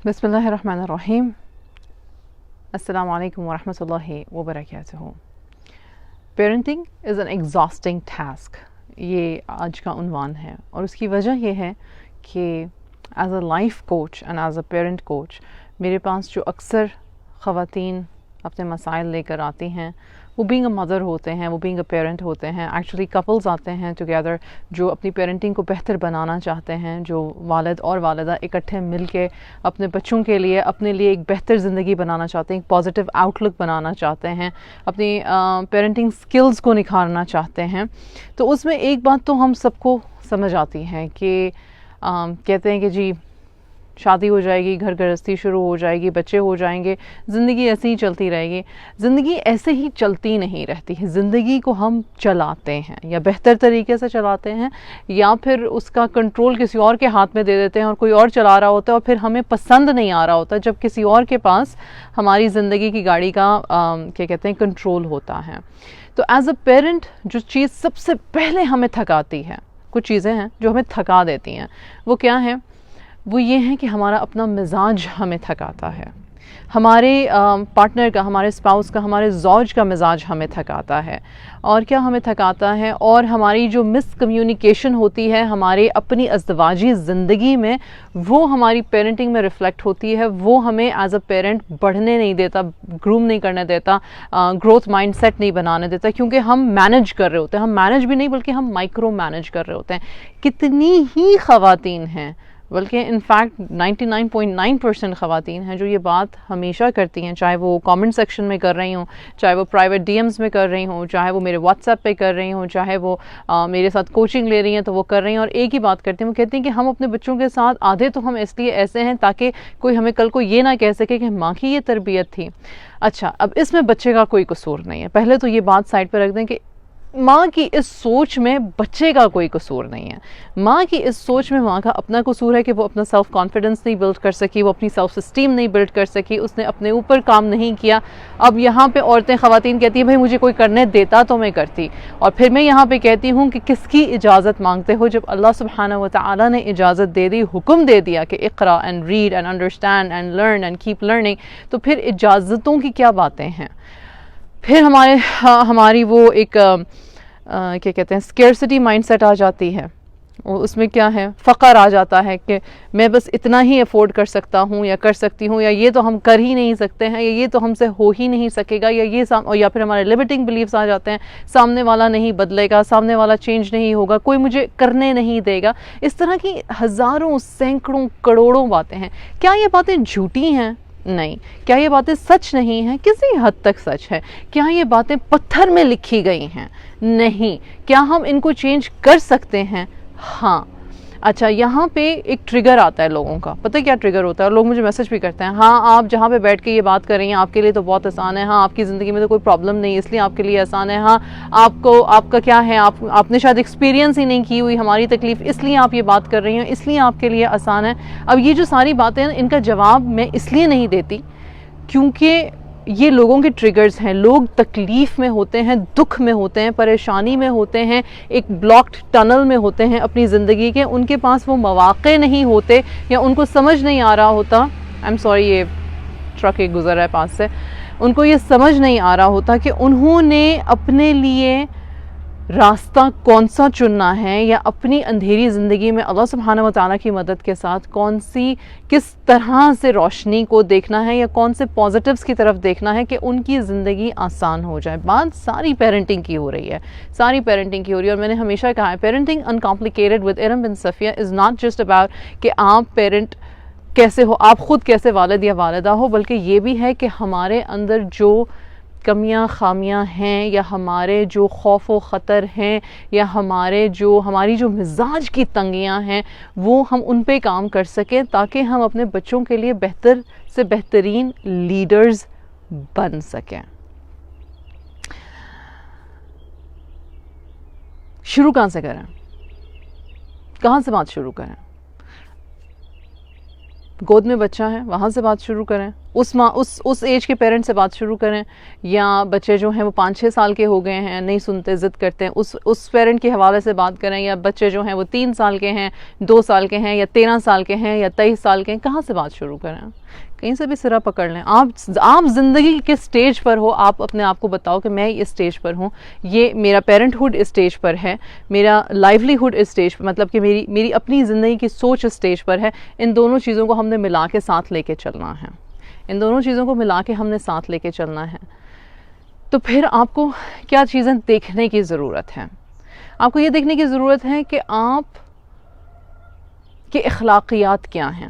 بسم اللہ الرحمن الرحیم. السلام علیکم ورحمۃ اللہ وبرکاتہ. Parenting is an exhausting task, یہ آج کا عنوان ہے، اور اس کی وجہ یہ ہے کہ as a life coach and as a parent coach میرے پاس جو اکثر خواتین اپنے مسائل لے کر آتی ہیں، وہ بینگ اے مدر ہوتے ہیں، وہ بینگ اے پیرنٹ ہوتے ہیں. ایکچولی کپلز آتے ہیں ٹوگیدر جو اپنی پیرنٹنگ کو بہتر بنانا چاہتے ہیں، جو والد اور والدہ اکٹھے مل کے اپنے بچوں کے لیے، اپنے لیے ایک بہتر زندگی بنانا چاہتے ہیں، ایک پازیٹیو آؤٹ لک بنانا چاہتے ہیں، اپنی پیرنٹنگ سکلز کو نکھارنا چاہتے ہیں. تو اس میں ایک بات تو ہم سب کو سمجھ آتی ہے کہ کہتے ہیں کہ جی شادی ہو جائے گی، گھر گرہستی شروع ہو جائے گی، بچے ہو جائیں گے، زندگی ایسے ہی چلتی رہے گی. زندگی ایسے ہی چلتی نہیں رہتی ہے. زندگی کو ہم چلاتے ہیں، یا بہتر طریقے سے چلاتے ہیں، یا پھر اس کا کنٹرول کسی اور کے ہاتھ میں دے دیتے ہیں اور کوئی اور چلا رہا ہوتا ہے، اور پھر ہمیں پسند نہیں آ رہا ہوتا جب کسی اور کے پاس ہماری زندگی کی گاڑی کا کیا کہتے ہیں کنٹرول ہوتا ہے. تو ایز اے پیرنٹ جو چیز سب سے پہلے ہمیں تھکاتی ہے، کچھ چیزیں ہیں جو ہمیں تھکا دیتی ہیں، وہ کیا ہیں؟ وہ یہ ہے کہ ہمارا اپنا مزاج ہمیں تھکاتا ہے. ہمارے پارٹنر کا، ہمارے اسپاؤس کا، ہمارے زوج کا مزاج ہمیں تھکاتا ہے. اور کیا ہمیں تھکاتا ہے؟ اور ہماری جو مس کمیونیکیشن ہوتی ہے ہمارے اپنی ازدواجی زندگی میں، وہ ہماری پیرنٹنگ میں ریفلیکٹ ہوتی ہے. وہ ہمیں ایز اے پیرنٹ بڑھنے نہیں دیتا، گروم نہیں کرنے دیتا، گروتھ مائنڈ سیٹ نہیں بنانے دیتا، کیونکہ ہم مینج کر رہے ہوتے ہیں. ہم مینج بھی نہیں بلکہ ہم مائکرو مینج کر رہے ہوتے ہیں. کتنی ہی خواتین ہیں، بلکہ انفیکٹ 99.9% خواتین ہیں جو یہ بات ہمیشہ کرتی ہیں، چاہے وہ کامنٹ سیکشن میں کر رہی ہوں، چاہے وہ پرائیویٹ ڈی ایمز میں کر رہی ہوں، چاہے وہ میرے واٹس ایپ پہ کر رہی ہوں، چاہے وہ میرے ساتھ کوچنگ لے رہی ہیں تو وہ کر رہی ہیں. اور ایک ہی بات کرتی ہیں، وہ کہتی ہیں کہ ہم اپنے بچوں کے ساتھ آدھے تو ہم اس لیے ایسے ہیں تاکہ کوئی ہمیں کل کو یہ نہ کہہ سکے کہ ماں کی یہ تربیت تھی. اچھا، اب اس میں بچے کا کوئی قصور نہیں ہے. پہلے تو یہ بات سائڈ پہ رکھ دیں کہ ماں کی اس سوچ میں بچے کا کوئی قصور نہیں ہے. ماں کی اس سوچ میں ماں کا اپنا قصور ہے کہ وہ اپنا سیلف کانفیڈنس نہیں بلڈ کر سکی، وہ اپنی سیلف اسٹیم نہیں بلڈ کر سکی، اس نے اپنے اوپر کام نہیں کیا. اب یہاں پہ عورتیں، خواتین کہتی ہیں بھائی مجھے کوئی کرنے دیتا تو میں کرتی. اور پھر میں یہاں پہ کہتی ہوں کہ کس کی اجازت مانگتے ہو؟ جب اللہ سبحانہ و تعالیٰ نے اجازت دے دی، حکم دے دیا کہ اقرا and read and understand and learn and keep learning, تو پھر اجازتوں کی کیا باتیں ہیں؟ پھر ہماری وہ ایک کیا کہتے ہیں اسکیئرسٹی مائنڈ سیٹ آ جاتی ہے. اس میں کیا ہے؟ فقر آ جاتا ہے کہ میں بس اتنا ہی افورڈ کر سکتا ہوں یا کر سکتی ہوں، یا یہ تو ہم کر ہی نہیں سکتے ہیں، یا یہ تو ہم سے ہو ہی نہیں سکے گا، یا پھر ہمارے لمیٹنگ بلیفز آ جاتے ہیں، سامنے والا نہیں بدلے گا، سامنے والا چینج نہیں ہوگا، کوئی مجھے کرنے نہیں دے گا. اس طرح کی ہزاروں، سینکڑوں، کروڑوں باتیں ہیں. کیا یہ باتیں جھوٹی ہیں؟ نہیں. کیا یہ باتیں سچ نہیں ہیں؟ کسی حد تک سچ ہے. کیا یہ باتیں پتھر میں لکھی گئی ہیں؟ نہیں. کیا ہم ان کو چینج کر سکتے ہیں؟ ہاں. اچھا، یہاں پہ ایک ٹریگر آتا ہے لوگوں کا. پتہ کیا ٹریگر ہوتا ہے؟ اور لوگ مجھے میسج بھی کرتے ہیں، ہاں آپ جہاں پہ بیٹھ کے یہ بات کر رہی ہیں آپ کے لیے تو بہت آسان ہے، ہاں آپ کی زندگی میں تو کوئی پرابلم نہیں اس لیے آپ کے لیے آسان ہے، ہاں آپ کا کیا ہے، آپ نے شاید ایکسپیرینس ہی نہیں کی ہوئی ہماری تکلیف، اس لیے آپ یہ بات کر رہی ہیں، اس لیے آپ کے لیے آسان ہے. اب یہ جو ساری باتیں ہیں ان کا جواب میں اس لیے نہیں دیتی کیونکہ یہ لوگوں کے ٹریگرز ہیں. لوگ تکلیف میں ہوتے ہیں، دکھ میں ہوتے ہیں، پریشانی میں ہوتے ہیں، ایک بلاکڈ ٹنل میں ہوتے ہیں اپنی زندگی کے. ان کے پاس وہ مواقع نہیں ہوتے، یا ان کو سمجھ نہیں آ رہا ہوتا. آئی ایم سوری، یہ ٹرک ایک گزر رہا ہے پاس سے. ان کو یہ سمجھ نہیں آ رہا ہوتا کہ انہوں نے اپنے لیے راستہ کون سا چننا ہے، یا اپنی اندھیری زندگی میں اللہ سبحانہ و تعالیٰ کی مدد کے ساتھ کس طرح سے روشنی کو دیکھنا ہے، یا کون سے پازیٹیوز کی طرف دیکھنا ہے کہ ان کی زندگی آسان ہو جائے. بات ساری پیرنٹنگ کی ہو رہی ہے، ساری پیرنٹنگ کی ہو رہی ہے. اور میں نے ہمیشہ کہا ہے parenting uncomplicated with Iram bin Safia is not just about کہ آپ پیرنٹ کیسے ہو، آپ خود کیسے والد یا والدہ ہو، بلکہ یہ بھی ہے کہ ہمارے اندر جو کمیاں خامیاں ہیں، یا ہمارے جو خوف و خطر ہیں، یا ہماری جو مزاج کی تنگیاں ہیں، وہ ہم ان پہ کام کر سکیں تاکہ ہم اپنے بچوں کے لیے بہتر سے بہترین لیڈرز بن سکیں. شروع کہاں سے کریں؟ کہاں سے بات شروع کریں؟ گود میں بچہ ہے وہاں سے بات شروع کریں، اس ایج کے پیرنٹ سے بات شروع کریں، یا بچے جو ہیں وہ 5-6 سال کے ہو گئے ہیں، نہیں سنتے، ضد کرتے ہیں، اس پیرنٹ کے حوالے سے بات کریں، یا بچے جو ہیں وہ 3 سال کے ہیں، 2 سال کے ہیں، یا 13 سال کے ہیں، یا 23 سال کے ہیں، کہاں سے بات شروع کریں؟ کہیں سے بھی سرا پکڑ لیں. آپ زندگی کے سٹیج پر ہو، آپ اپنے آپ کو بتاؤ کہ میں اس سٹیج پر ہوں، یہ میرا پیرنٹ ہوڈ اس سٹیج پر ہے، میرا لائیولی ہوڈ اس سٹیج پر، مطلب کہ میری اپنی زندگی کی سوچ اس سٹیج پر ہے. ان دونوں چیزوں کو ہم نے ملا کے ساتھ لے کے چلنا ہے، ان دونوں چیزوں کو ملا کے ہم نے ساتھ لے کے چلنا ہے. تو پھر آپ کو کیا چیزیں دیکھنے کی ضرورت ہے؟ آپ کو یہ دیکھنے کی ضرورت ہے کہ آپ کے اخلاقیات کیا ہیں،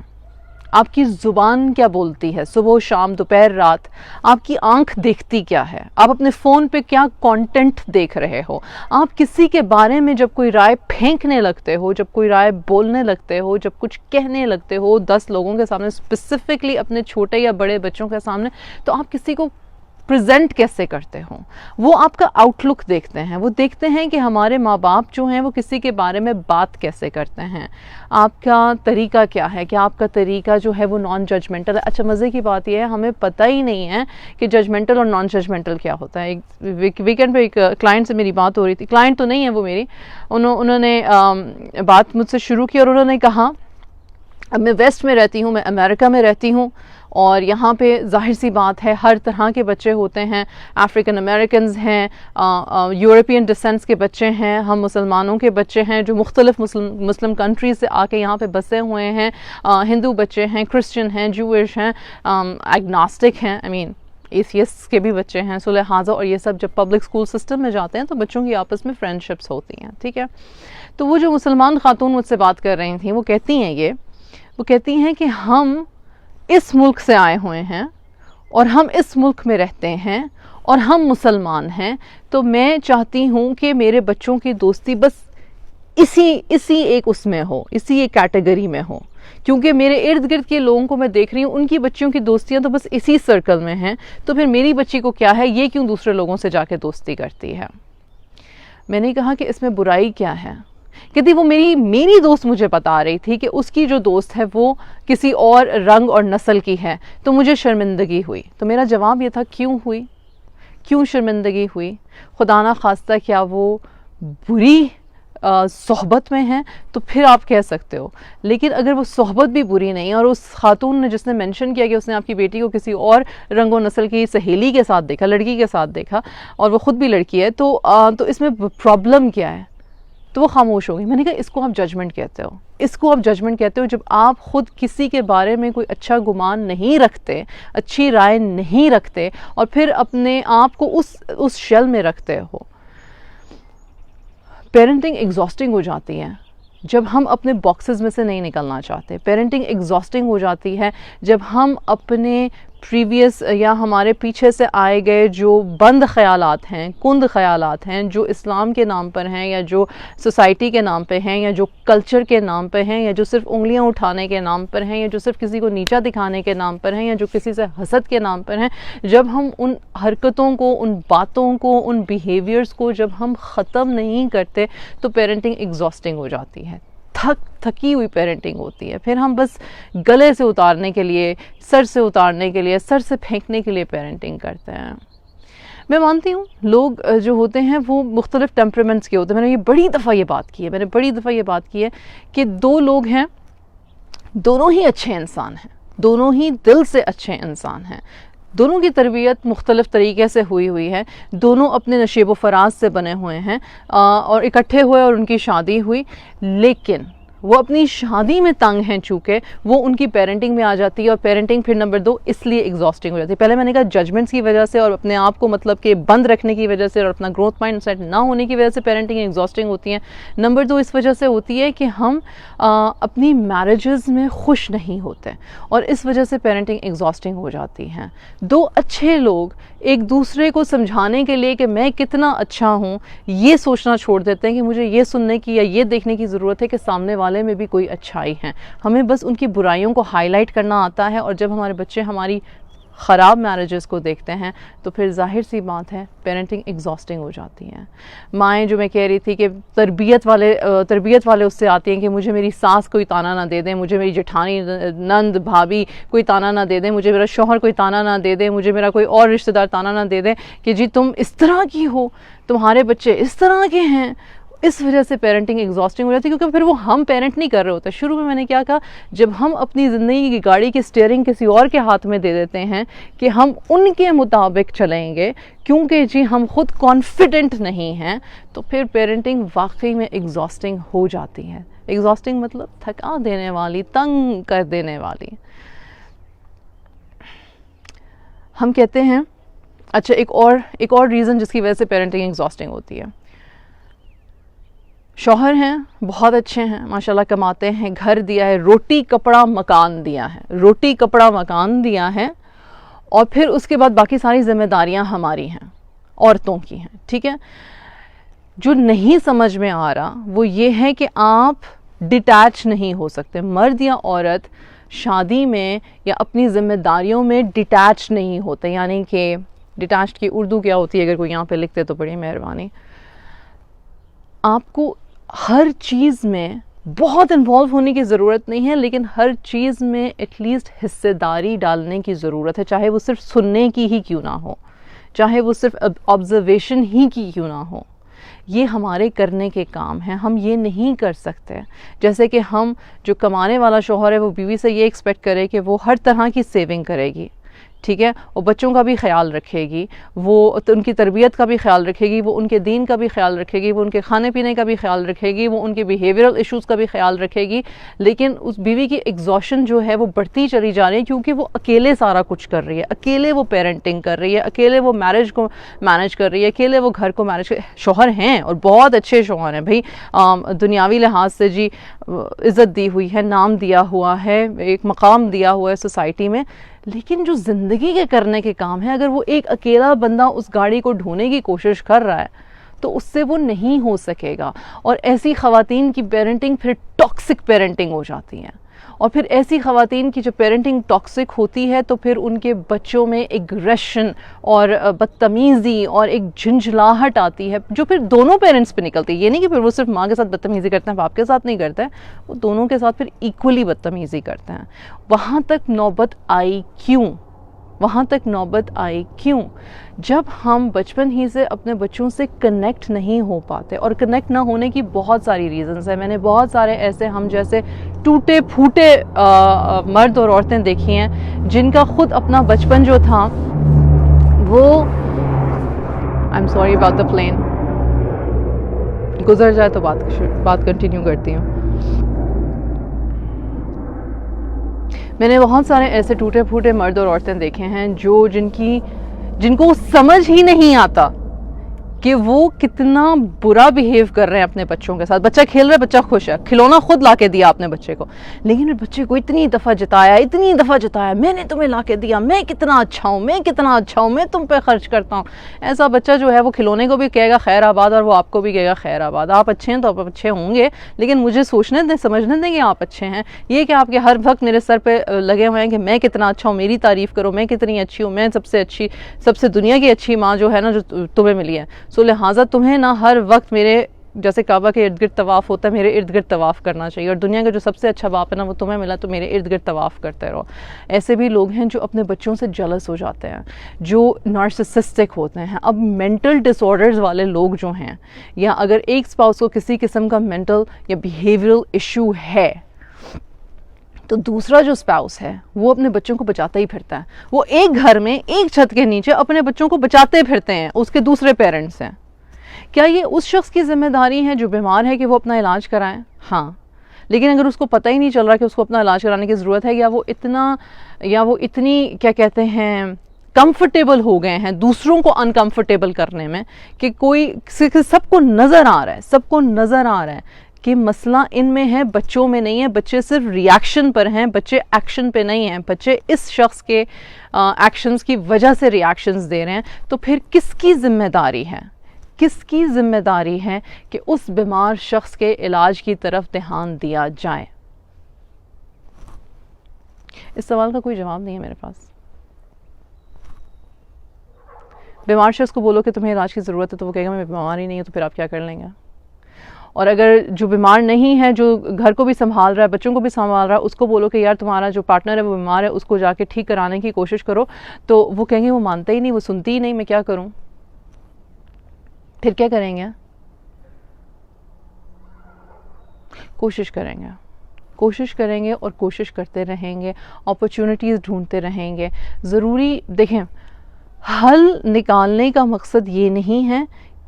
آپ کی زبان کیا بولتی ہے، صبح و شام، دوپہر رات، آپ کی آنکھ دیکھتی کیا ہے، آپ اپنے فون پہ کیا کانٹینٹ دیکھ رہے ہو، آپ کسی کے بارے میں جب کوئی رائے پھینکنے لگتے ہو، جب کوئی رائے بولنے لگتے ہو، جب کچھ کہنے لگتے ہو 10 لوگوں کے سامنے، اسپیسیفکلی اپنے چھوٹے یا بڑے بچوں کے سامنے، تو آپ کسی کو پریزنٹ کیسے کرتے ہوں؟ وہ آپ کا آؤٹ لک دیکھتے ہیں، وہ دیکھتے ہیں کہ ہمارے ماں باپ جو ہیں وہ کسی کے بارے میں بات کیسے کرتے ہیں، آپ کا طریقہ کیا ہے، کہ آپ کا طریقہ جو ہے وہ نان ججمنٹل ہے. اچھا مزے کی بات یہ ہے ہمیں پتہ ہی نہیں ہے کہ ججمنٹل اور نان ججمنٹل کیا ہوتا ہے. ویکینڈ پہ ایک کلائنٹ سے میری بات ہو رہی تھی، کلائنٹ تو نہیں ہے وہ میری، انہوں نے بات مجھ سے شروع کی اور انہوں نے کہا اب میں ویسٹ میں رہتی ہوں، میں امریکہ میں رہتی ہوں، اور یہاں پہ ظاہر سی بات ہے ہر طرح کے بچے ہوتے ہیں، افریقن امریکنز ہیں، یورپین ڈسینٹس کے بچے ہیں، ہم مسلمانوں کے بچے ہیں جو مختلف مسلم کنٹریز سے آ کے یہاں پہ بسے ہوئے ہیں، ہندو بچے ہیں، کرسچن ہیں، جوئش ہیں، ایگناسٹک ہیں، ایتھیسٹ کے بھی بچے ہیں. سو لہٰذا اور یہ سب جب پبلک اسکول سسٹم میں جاتے ہیں تو بچوں کی آپس میں فرینڈ شپس ہوتی ہیں، ٹھیک ہے. تو وہ جو مسلمان خاتون مجھ سے بات کر رہی تھیں وہ کہتی ہیں کہ ہم اس ملک سے آئے ہوئے ہیں اور ہم اس ملک میں رہتے ہیں اور ہم مسلمان ہیں، تو میں چاہتی ہوں کہ میرے بچوں کی دوستی بس اسی ایک اس میں ہو، اسی ایک کیٹیگری میں ہو، کیونکہ میرے ارد گرد کے لوگوں کو میں دیکھ رہی ہوں ان کی بچیوں کی دوستیاں تو بس اسی سرکل میں ہیں، تو پھر میری بچی کو کیا ہے، یہ کیوں دوسرے لوگوں سے جا کے دوستی کرتی ہے. میں نے کہا کہ اس میں برائی کیا ہے؟ کہتی وہ میری دوست مجھے بتا رہی تھی کہ اس کی جو دوست ہے وہ کسی اور رنگ اور نسل کی ہے، تو مجھے شرمندگی ہوئی. تو میرا جواب یہ تھا کیوں شرمندگی ہوئی؟ خدا نہ خواستہ کیا وہ بری صحبت میں ہیں تو پھر آپ کہہ سکتے ہو، لیکن اگر وہ صحبت بھی بری نہیں، اور اس خاتون نے جس نے منشن کیا کہ اس نے آپ کی بیٹی کو کسی اور رنگ و نسل کی سہیلی کے ساتھ دیکھا، لڑکی کے ساتھ دیکھا، اور وہ خود بھی لڑکی ہے، تو اس میں پرابلم کیا ہے؟ تو وہ خاموش ہو گئی. میں نے کہا اس کو آپ ججمنٹ کہتے ہو، جب آپ خود کسی کے بارے میں کوئی اچھا گمان نہیں رکھتے، اچھی رائے نہیں رکھتے، اور پھر اپنے آپ کو اس شیل میں رکھتے ہو. پیرنٹنگ ایگزاسٹنگ ہو جاتی ہے جب ہم اپنے باکسز میں سے نہیں نکلنا چاہتے. پیرنٹنگ ایگزاسٹنگ ہو جاتی ہے جب ہم اپنے پریویس یا ہمارے پیچھے سے آئے گئے جو بند خیالات ہیں، کند خیالات ہیں، جو اسلام کے نام پر ہیں، یا جو سوسائٹی کے نام پہ ہیں، یا جو کلچر کے نام پہ ہیں، یا جو صرف انگلیاں اٹھانے کے نام پر ہیں، یا جو صرف کسی کو نیچا دکھانے کے نام پر ہیں، یا جو کسی سے حسد کے نام پر ہیں، جب ہم ان حرکتوں کو، ان باتوں کو، ان بیہیویئرز کو جب ہم ختم نہیں کرتے تو پیرنٹنگ ایگزاسٹنگ ہو جاتی ہے، تھکی ہوئی پیرنٹنگ ہوتی ہے. پھر ہم بس گلے سے اتارنے کے لیے، سر سے اتارنے کے لیے، سر سے پھینکنے کے لیے پیرنٹنگ کرتے ہیں. میں مانتی ہوں لوگ جو ہوتے ہیں وہ مختلف ٹیمپرامنٹس کے ہوتے ہیں. میں نے بڑی دفعہ یہ بات کی ہے کہ 2 لوگ ہیں، دونوں ہی اچھے انسان ہیں، دونوں ہی دل سے اچھے انسان ہیں، دونوں کی تربیت مختلف طریقے سے ہوئی ہے، دونوں اپنے نشیب و فراز سے بنے ہوئے ہیں، اور اکٹھے ہوئے اور ان کی شادی ہوئی، لیکن وہ اپنی شادی میں تنگ ہیں، چونکہ وہ ان کی پیرنٹنگ میں آ جاتی ہے، اور پیرنٹنگ پھر نمبر 2 اس لیے ایگزاسٹنگ ہو جاتی ہے. پہلے میں نے کہا ججمنٹس کی وجہ سے اور اپنے آپ کو مطلب کہ بند رکھنے کی وجہ سے اور اپنا گروتھ مائنڈ سیٹ نہ ہونے کی وجہ سے پیرنٹنگ ایگزاسٹنگ ہوتی ہے. نمبر 2 اس وجہ سے ہوتی ہے کہ ہم اپنی میرجز میں خوش نہیں ہوتے، اور اس وجہ سے پیرنٹنگ ایگزاسٹنگ ہو جاتی ہیں. 2 اچھے لوگ ایک دوسرے کو سمجھانے کے لیے کہ میں کتنا اچھا ہوں یہ سوچنا چھوڑ دیتے ہیں کہ مجھے یہ سننے کی یا یہ دیکھنے کی ضرورت ہے کہ سامنے والے میں بھی کوئی اچھائی ہے. ہمیں بس ان کی برائیوں کو ہائی لائٹ کرنا آتا ہے، اور جب ہمارے بچے ہماری خراب میرجز کو دیکھتے ہیں تو پھر ظاہر سی بات ہے پیرنٹنگ ایگزاسٹنگ ہو جاتی ہیں. مائیں جو میں کہہ رہی تھی کہ تربیت والے اس سے آتی ہیں کہ مجھے میری ساس کوئی تانا نہ دے دیں, مجھے میری جٹھانی نند بھابھی کوئی تانا نہ دے دیں, مجھے میرا شوہر کوئی تانا نہ دے دیں, مجھے میرا کوئی اور رشتہ دار تانا نہ دے دیں کہ جی تم اس طرح کی ہو, تمہارے بچے اس طرح کے ہیں. اس وجہ سے پیرنٹنگ ایگزاسٹنگ ہو جاتی ہے, کیونکہ پھر وہ ہم پیرنٹ نہیں کر رہے ہوتے. شروع میں نے کیا کہا, جب ہم اپنی زندگی کی گاڑی کی اسٹیئرنگ کسی اور کے ہاتھ میں دے دیتے ہیں کہ ہم ان کے مطابق چلیں گے کیونکہ جی ہم خود کانفیڈنٹ نہیں ہیں, تو پھر پیرنٹنگ واقعی میں ایگزاسٹنگ ہو جاتی ہے. ایگزاسٹنگ مطلب تھکا دینے والی, تنگ کر دینے والی. ہم کہتے ہیں اچھا ایک اور ریزن جس کی وجہ سے پیرنٹنگ ایگزاسٹنگ ہوتی ہے, شوہر ہیں بہت اچھے ہیں ماشاءاللہ, کماتے ہیں, گھر دیا ہے, روٹی کپڑا مکان دیا ہے, روٹی کپڑا مکان دیا ہے, اور پھر اس کے بعد باقی ساری ذمہ داریاں ہماری ہیں, عورتوں کی ہیں. ٹھیک ہے, جو نہیں سمجھ میں آ رہا وہ یہ ہے کہ آپ ڈیٹیچ نہیں ہو سکتے. مرد یا عورت شادی میں یا اپنی ذمہ داریوں میں ڈیٹیچ نہیں ہوتے. یعنی کہ ڈیٹیچڈ کی اردو کیا ہوتی ہے, اگر کوئی یہاں پہ لکھتے تو بڑی مہربانی. آپ کو ہر چیز میں بہت انوالو ہونے کی ضرورت نہیں ہے, لیکن ہر چیز میں ایٹ لیسٹ حصے داری ڈالنے کی ضرورت ہے, چاہے وہ صرف سننے کی ہی کیوں نہ ہو, چاہے وہ صرف آبزرویشن ہی کی کیوں نہ ہو. یہ ہمارے کرنے کے کام ہیں. ہم یہ نہیں کر سکتے جیسے کہ ہم جو کمانے والا شوہر ہے وہ بیوی سے یہ ایکسپیکٹ کرے کہ وہ ہر طرح کی سیونگ کرے گی, ٹھیک ہے, وہ بچوں کا بھی خیال رکھے گی, وہ ان کی تربیت کا بھی خیال رکھے گی, وہ ان کے دین کا بھی خیال رکھے گی, وہ ان کے کھانے پینے کا بھی خیال رکھے گی, وہ ان کے بیہیویئرل ایشوز کا بھی خیال رکھے گی. لیکن اس بیوی کی ایگزاشن جو ہے وہ بڑھتی چلی جا رہی ہے کیونکہ وہ اکیلے سارا کچھ کر رہی ہے, اکیلے وہ پیرنٹنگ کر رہی ہے, اکیلے وہ میرج کو مینج کر رہی ہے, اکیلے وہ گھر کو مینج کر. شوہر ہیں اور بہت اچھے شوہر ہیں بھائی, دنیاوی لحاظ سے جی عزت دی ہوئی ہے, نام دیا ہوا ہے, ایک مقام دیا ہوا ہے سوسائٹی میں, لیکن جو زندگی کے کرنے کے کام ہے اگر وہ ایک اکیلا بندہ اس گاڑی کو ڈھونے کی کوشش کر رہا ہے تو اس سے وہ نہیں ہو سکے گا. اور ایسی خواتین کی پیرنٹنگ پھر ٹاکسک پیرنٹنگ ہو جاتی ہے, اور پھر ایسی خواتین کی جو پیرنٹنگ ٹاکسک ہوتی ہے تو پھر ان کے بچوں میں ایگریشن اور بدتمیزی اور ایک جھنجھلاہٹ آتی ہے جو پھر دونوں پیرنٹس پہ نکلتی ہے. یہ نہیں کہ پھر وہ صرف ماں کے ساتھ بدتمیزی کرتے ہیں, باپ کے ساتھ نہیں کرتے ہیں, وہ دونوں کے ساتھ پھر ایکولی بدتمیزی کرتے ہیں. وہاں تک نوبت آئی کیوں؟ وہاں تک نوبت آئی کیوں؟ جب ہم بچپن ہی سے اپنے بچوں سے کنیکٹ نہیں ہو پاتے, اور کنیکٹ نہ ہونے کی بہت ساری ریزنز ہیں. میں نے بہت سارے ایسے ہم جیسے ٹوٹے پھوٹے مرد اور عورتیں دیکھی ہیں جن کا خود اپنا بچپن جو تھا وہ I am sorry about the plane, گزر جائے تو بات کنٹینیو کرتی ہوں. میں نے بہت سارے ایسے ٹوٹے پھوٹے مرد اور عورتیں دیکھے ہیں جن کو سمجھ ہی نہیں آتا کہ وہ کتنا برا بیہیو کر رہے ہیں اپنے بچوں کے ساتھ. بچہ کھیل رہا ہے, بچہ خوش ہے, کھلونا خود لا کے دیا اپنے بچے کو, لیکن بچے کو اتنی دفعہ جتایا میں نے تمہیں لا کے دیا, میں کتنا اچھا ہوں, میں تم پہ خرچ کرتا ہوں. ایسا بچہ جو ہے وہ کھلونے کو بھی کہے گا خیر آباد, اور وہ آپ کو بھی کہے گا خیر آباد. آپ اچھے ہیں تو آپ اچھے ہوں گے, لیکن مجھے سوچنے دیں, سمجھنے دیں کہ آپ اچھے ہیں. یہ کہ آپ کے ہر وقت میرے سر پہ لگے ہوئے ہیں کہ میں کتنا اچھا ہوں, میری تعریف کرو, میں کتنی اچھی ہوں, میں سب سے دنیا کی اچھی ماں جو ہے نا جو تمہیں ملی ہے. سو لہٰذا تمہیں نہ ہر وقت میرے جیسے کعبہ کے ارد گرد طواف ہوتا ہے, میرے ارد گرد طواف کرنا چاہیے, اور دنیا کا جو سب سے اچھا باپ ہے نا وہ تمہیں ملا تو میرے ارد گرد طواف کرتے رہو. ایسے بھی لوگ ہیں جو اپنے بچوں سے جلس ہو جاتے ہیں, جو نارسسسٹک ہوتے ہیں. اب مینٹل ڈس آرڈرز والے لوگ جو ہیں, یا اگر ایک اسپاؤس کو کسی قسم کا مینٹل یا بیہیویئرل ایشو ہے تو دوسرا جو اسپاؤس ہے وہ اپنے بچوں کو بچاتا ہی پھرتا ہے. وہ ایک گھر میں ایک چھت کے نیچے اپنے بچوں کو بچاتے پھرتے ہیں, اس کے دوسرے پیرنٹس ہیں. کیا یہ اس شخص کی ذمہ داری ہے جو بیمار ہے کہ وہ اپنا علاج کرائیں؟ ہاں, لیکن اگر اس کو پتہ ہی نہیں چل رہا کہ اس کو اپنا علاج کرانے کی ضرورت ہے, یا وہ اتنی کیا کہتے ہیں کمفرٹیبل ہو گئے ہیں دوسروں کو انکمفرٹیبل کرنے میں کہ سب کو نظر آ رہا ہے کہ مسئلہ ان میں ہے, بچوں میں نہیں ہے. بچے صرف ری ایکشن پر ہیں, بچے ایکشن پہ نہیں ہیں, بچے اس شخص کے ایکشنز کی وجہ سے ری ایکشنز دے رہے ہیں. تو پھر کس کی ذمہ داری ہے کہ اس بیمار شخص کے علاج کی طرف دھیان دیا جائے؟ اس سوال کا کوئی جواب نہیں ہے میرے پاس. بیمار شخص کو بولو کہ تمہیں علاج کی ضرورت ہے تو وہ کہے گا میں بیمار ہی نہیں ہوں، تو پھر آپ کیا کر لیں گے؟ اور اگر جو بیمار نہیں ہے، جو گھر کو بھی سنبھال رہا ہے، بچوں کو بھی سنبھال رہا ہے، اس کو بولو کہ یار تمہارا جو پارٹنر ہے وہ بیمار ہے، اس کو جا کے ٹھیک کرانے کی کوشش کرو، تو وہ کہیں گے وہ مانتا ہی نہیں، وہ سنتی ہی نہیں، میں کیا کروں؟ پھر کیا کریں گے؟ کوشش کریں گے، کوشش کریں گے اور کوشش کرتے رہیں گے، اپرچونٹیز ڈھونڈتے رہیں گے. ضروری دیکھیں، حل نکالنے کا مقصد یہ نہیں ہے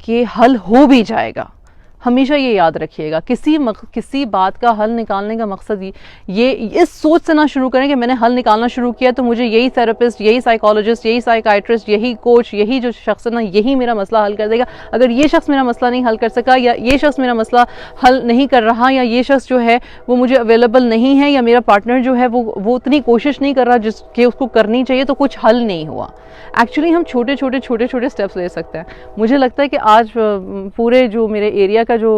کہ حل ہو بھی جائے گا. ہمیشہ یہ یاد رکھیے گا، کسی بات کا حل نکالنے کا مقصد یہ اس سوچ سے نہ شروع کریں کہ میں نے حل نکالنا شروع کیا تو مجھے یہی تھراپسٹ، یہی سائیکالوجسٹ، یہی سائیکائٹرسٹ، یہی کوچ، یہی جو شخص ہے نا یہی میرا مسئلہ حل کر دے گا. اگر یہ شخص میرا مسئلہ نہیں حل کر سکا، یا یہ شخص میرا مسئلہ حل نہیں کر رہا، یا یہ شخص جو ہے وہ مجھے اویلیبل نہیں ہے، یا میرا پارٹنر جو ہے وہ اتنی کوشش نہیں کر رہا جس کہ اس کو کرنی چاہیے، تو کچھ حل نہیں ہوا. ایکچولی ہم چھوٹے چھوٹے اسٹیپس لے سکتے ہیں. مجھے لگتا ہے کہ آج پورے جو میرے ایریا کا جو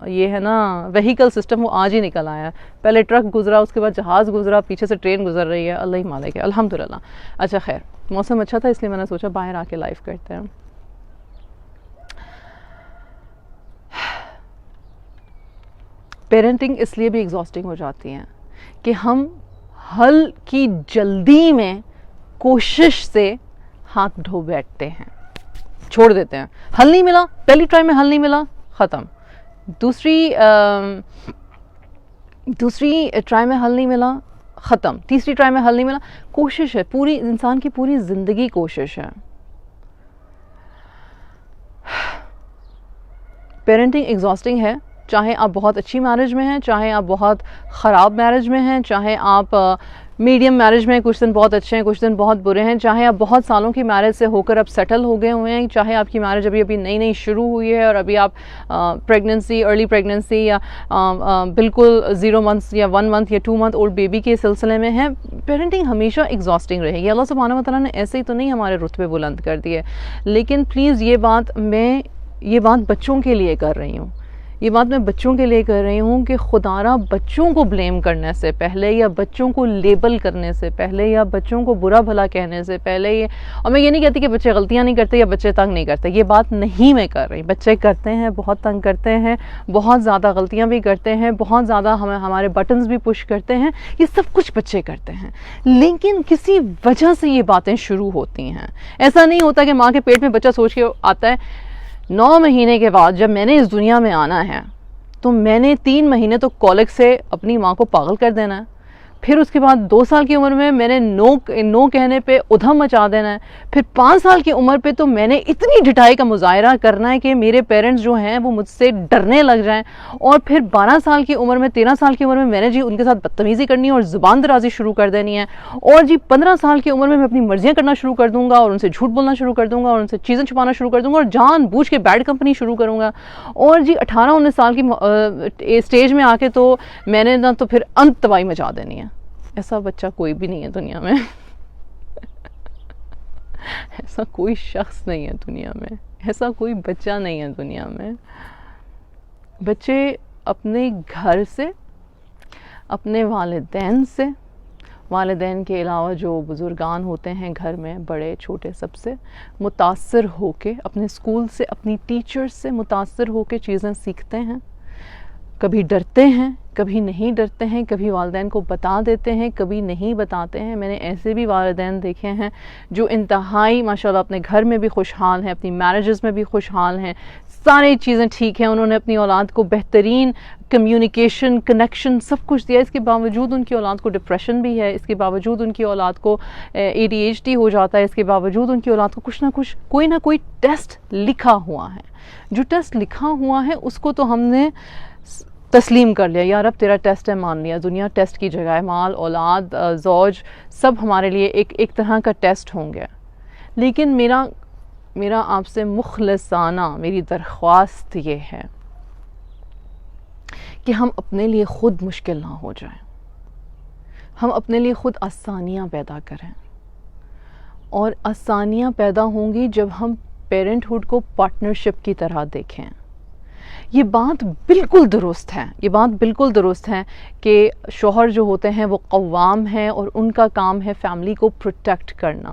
یہ ہے نا وہیکل سسٹم، وہ آج ہی نکل آیا ہے. پہلے ٹرک گزرا، اس کے بعد جہاز گزرا، پیچھے سے ٹرین گزر رہی ہے. اللہ ہی مالک ہے، الحمدللہ. اچھا خیر، موسم اچھا تھا اس لیے میں نے سوچا باہر آ کے لائف کرتے ہیں. پیرنٹنگ اس لیے بھی ایگزاسٹنگ ہو جاتی ہے کہ ہم حل کی جلدی میں کوشش سے ہاتھ دھو بیٹھتے ہیں، چھوڑ دیتے ہیں. حل نہیں ملا، پہلی ٹرائی میں حل نہیں ملا، ختم. دوسری ٹرائی میں حل نہیں ملا، ختم. تیسری ٹرائی میں حل نہیں ملا. کوشش ہے، پوری انسان کی پوری زندگی کوشش ہے. پیرنٹنگ ایگزاسٹنگ ہے، چاہے آپ بہت اچھی میرج میں ہیں، چاہے آپ بہت خراب میرج میں ہیں، چاہے آپ میڈیم میرج میں کچھ دن بہت اچھے ہیں، کچھ دن بہت برے ہیں، چاہے آپ بہت سالوں کی میرج سے ہو کر اب سیٹل ہو گئے ہوئے ہیں، چاہے آپ کی میرج ابھی نئی شروع ہوئی ہے اور ابھی آپ ارلی پریگننسی یا بالکل 0 months یا 1 month یا 2 month اولڈ بیبی کے سلسلے میں ہیں. پیرنٹنگ ہمیشہ ایگزاسٹنگ رہے گی. اللہ سبحانہ و تعالیٰ نے ایسے ہی تو نہیں ہمارے رتبے بلند کر دیے. لیکن پلیز یہ بات بچوں کے لیے کر رہی ہوں، یہ بات میں بچوں کے لیے کر رہی ہوں کہ خدارا بچوں کو بلیم کرنے سے پہلے، یا بچوں کو لیبل کرنے سے پہلے، یا بچوں کو برا بھلا کہنے سے پہلے، اور میں یہ نہیں کہتی کہ بچے غلطیاں نہیں کرتے یا بچے تنگ نہیں کرتے، یہ بات نہیں میں کر رہی. بچے کرتے ہیں، بہت تنگ کرتے ہیں، بہت زیادہ غلطیاں بھی کرتے ہیں، بہت زیادہ ہمارے بٹنز بھی پش کرتے ہیں، یہ سب کچھ بچے کرتے ہیں. لیکن کسی وجہ سے یہ باتیں شروع ہوتی ہیں. ایسا نہیں ہوتا کہ ماں کے پیٹ میں بچہ سوچ کے آتا ہے 9 مہینے کے بعد جب میں نے اس دنیا میں آنا ہے تو میں نے 3 مہینے تو کولک سے اپنی ماں کو پاگل کر دینا ہے، پھر اس کے بعد 2 سال کی عمر میں نے نو کہنے پہ ادھم مچا دینا ہے، پھر 5 سال کی عمر پہ تو میں نے اتنی ڈٹائی کا مظاہرہ کرنا ہے کہ میرے پیرنٹس جو ہیں وہ مجھ سے ڈرنے لگ جائیں، اور پھر 12 سال کی عمر میں 13 سال کی عمر میں نے ان کے ساتھ بدتمیزی کرنی ہے اور زبان درازی شروع کر دینی ہے، اور 15 سال کی عمر میں اپنی مرضیاں کرنا شروع کر دوں گا اور ان سے جھوٹ بولنا شروع کر دوں گا اور ان سے چیزیں چھپانا شروع کر دوں گا اور جان بوجھ کے بیڈ کمپنی شروع کروں گا، اور 18-19 سال کی اسٹیج میں آ کے تو میں نے نہ تو پھر انت تباہی مچا دینی ہے. ایسا بچہ کوئی بھی نہیں ہے دنیا میں. ایسا کوئی شخص نہیں ہے دنیا میں، ایسا کوئی بچہ نہیں ہے دنیا میں. بچے اپنے گھر سے، اپنے والدین کے علاوہ جو بزرگان ہوتے ہیں گھر میں، بڑے چھوٹے سب سے متاثر ہو کے، اپنے اسکول سے، اپنی ٹیچرز سے متاثر ہو کے چیزیں سیکھتے ہیں. کبھی ڈرتے ہیں، کبھی نہیں ڈرتے ہیں، کبھی والدین کو بتا دیتے ہیں، کبھی نہیں بتاتے ہیں. میں نے ایسے بھی والدین دیکھے ہیں جو انتہائی ماشاءاللہ اپنے گھر میں بھی خوشحال ہیں، اپنی میرجز میں بھی خوشحال ہیں، ساری چیزیں ٹھیک ہیں، انہوں نے اپنی اولاد کو بہترین کمیونیکیشن، کنیکشن سب کچھ دیا. اس کے باوجود ان کی اولاد کو ڈپریشن بھی ہے، اس کے باوجود ان کی اولاد کو ADHD ہو جاتا ہے، اس کے باوجود ان کی اولاد کو کچھ نہ کچھ، کوئی نہ کوئی ٹیسٹ لکھا ہوا ہے. جو ٹیسٹ لکھا ہوا ہے اس کو تو ہم نے تسلیم کر لیا، یار اب تیرا ٹیسٹ ہے، مان لیا. دنیا ٹیسٹ کی جگہ ہے، مال، اولاد، زوج، سب ہمارے لیے ایک طرح کا ٹیسٹ ہوں گے. لیکن میرا آپ سے مخلصانہ میری درخواست یہ ہے کہ ہم اپنے لیے خود مشکل نہ ہو جائیں، ہم اپنے لیے خود آسانیاں پیدا کریں. اور آسانیاں پیدا ہوں گی جب ہم پیرنٹہڈ کو پارٹنرشپ کی طرح دیکھیں. یہ بات بالکل درست ہے کہ شوہر جو ہوتے ہیں وہ قوام ہیں اور ان کا کام ہے فیملی کو پروٹیکٹ کرنا.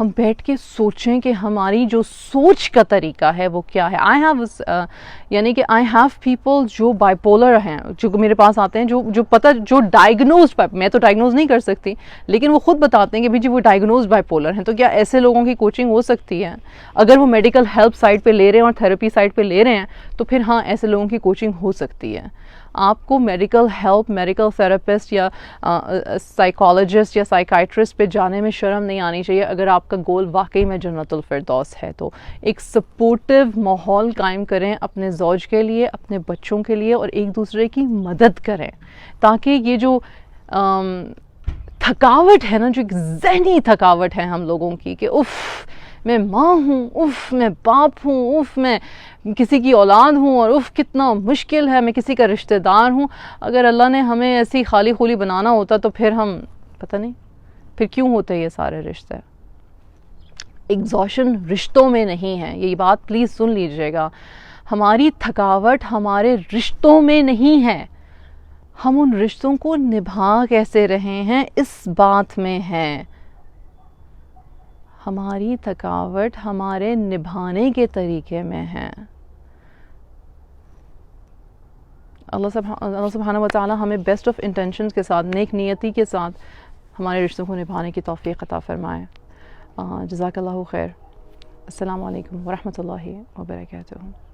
ہم بیٹھ کے سوچیں کہ ہماری جو سوچ کا طریقہ ہے وہ کیا ہے. یعنی کہ آئی ہیو پیپل جو بائی پولر ہیں, جو میرے پاس آتے ہیں, جو ڈائگنوزڈ, میں تو ڈائگنوز نہیں کر سکتی, لیکن وہ خود بتاتے ہیں کہ بھئی جی وہ ڈائگنوزڈ بائی پولر ہیں. تو کیا ایسے لوگوں کی کوچنگ ہو سکتی ہے؟ اگر وہ میڈیکل ہیلپ سائٹ پہ لے رہے ہیں اور تھراپی سائٹ پہ لے رہے ہیں تو پھر ہاں ایسے لوگوں کی کوچنگ ہو سکتی ہے. آپ کو میڈیکل ہیلپ, میڈیکل تھراپسٹ یا سائیکالوجسٹ یا سائیکائٹرسٹ پہ جانے میں شرم نہیں آنی چاہیے اگر آپ کا گول واقعی میں جنت الفردوس ہے. تو ایک سپورٹیو ماحول قائم کریں اپنے زوج کے لیے, اپنے بچوں کے لیے, اور ایک دوسرے کی مدد کریں تاکہ یہ جو تھکاوٹ ہے نا, جو ایک ذہنی تھکاوٹ ہے ہم لوگوں کی کہ اف میں ماں ہوں, اف میں باپ ہوں, اف میں کسی کی اولاد ہوں, اور اف کتنا مشکل ہے میں کسی کا رشتہ دار ہوں. اگر اللہ نے ہمیں ایسی خالی خولی بنانا ہوتا تو پھر ہم پتہ نہیں پھر کیوں ہوتے یہ سارے رشتے. ایگزاشن رشتوں میں نہیں ہے, یہ بات پلیز سن لیجئے گا. ہماری تھکاوٹ ہمارے رشتوں میں نہیں ہے, ہم ان رشتوں کو نبھا کیسے رہے ہیں اس بات میں ہے. ہماری تھکاوٹ ہمارے نبھانے کے طریقے میں ہے. اللہ سبحانہ وتعالی ہمیں بیسٹ آف انٹینشنز کے ساتھ, نیک نیتی کے ساتھ ہمارے رشتوں کو نبھانے کی توفیق عطا فرمائے. جزاک اللہ خیر. السلام علیکم ورحمۃ اللہ وبرکاتہ.